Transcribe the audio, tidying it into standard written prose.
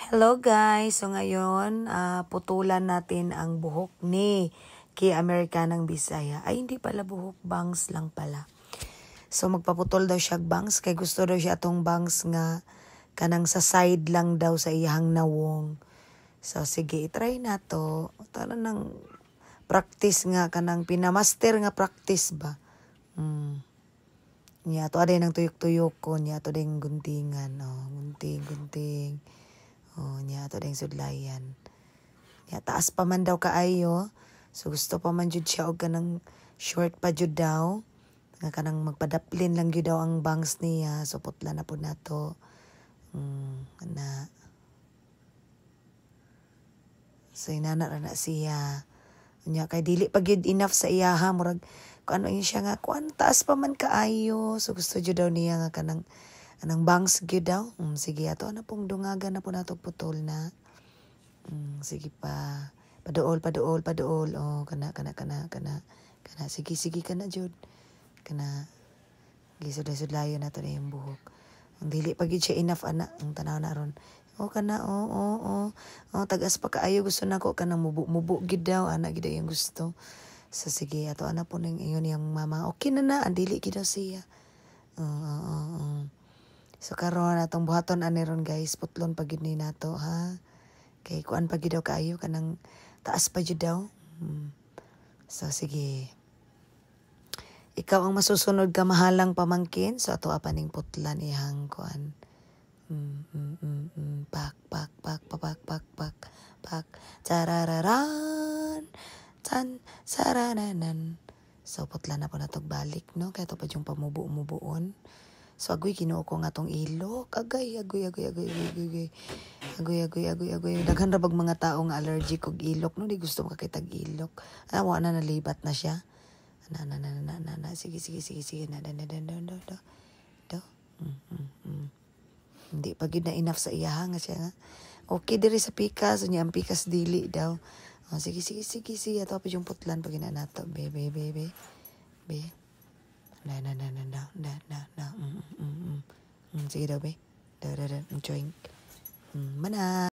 Hello guys! So ngayon, putulan natin ang buhok ni Key Americanang Bisaya. Ay, hindi pala buhok, bangs lang pala. So magpaputol daw siya bangs, kay gusto daw siya atong bangs nga kanang sa side lang daw sa iyang nawong. So sige, try na to. Tara nang practice nga, kanang pinamaster nga practice ba. Nya to aday nang tuyok-tuyok ko, nya to ding guntingan. Gunting. Nya to ding sudlayan. Nya taas pa man daw kaayo. So gusto pa man jud siya og kanang short pa jud daw. Nga kanang magpadaplin lang jud daw ang bangs niya. So putla na pud nato. Na. So inana ra na siya. Nya kay dili pa gyud enough sa iyaha, murag kung ano yun siya nga, kuan taas pa man kaayo. So gusto jud daw niya nga kanang anang bangs gyud daw. Sige ato na pong dungagan na po nato putol na. Sige pa. Paduol. Kana. Sige kana jud. Kana. Gisud-sudlayo na to na yung buhok. Ang dili pa gyud siya enough ana. Ang tanaw na ron. Kana. Tagas pa kaayo gusto nako kanang mubo gyud daw ana gyud yung gusto. So sige ato ana po ning ingon yung mama. Okay na ang dili gyud daw siya. So karon atong buhaton ani ron guys, putlon pa gyud ni nato ha. Kay kuan pa gyud daw kaayo kanang taas pa gyud daw. So sige. Ikaw ang masusunod ka mahalang pamangkin, so ato apaning putlan ihang kuan. Pak. Tarararan. Tan sarananan. So putla na po natog balik no, kay to pa yung pamubo-mubuon. So agoy kinuo ko nga tong ilok. Agoy. Daghan ra bag mga tao nga allergic og ilok no, di gusto makakitag ilok. Wa na nalibat na siya. Na. Sige. Do. Hindi pa gid na enough sa iya nga siya nga. Okay diri sa pikas, unya ang pikas dili daw. Sige. Ato pa yung putlan pag ina nato. Be. Na. Sige daw be. Da. Join. Mana.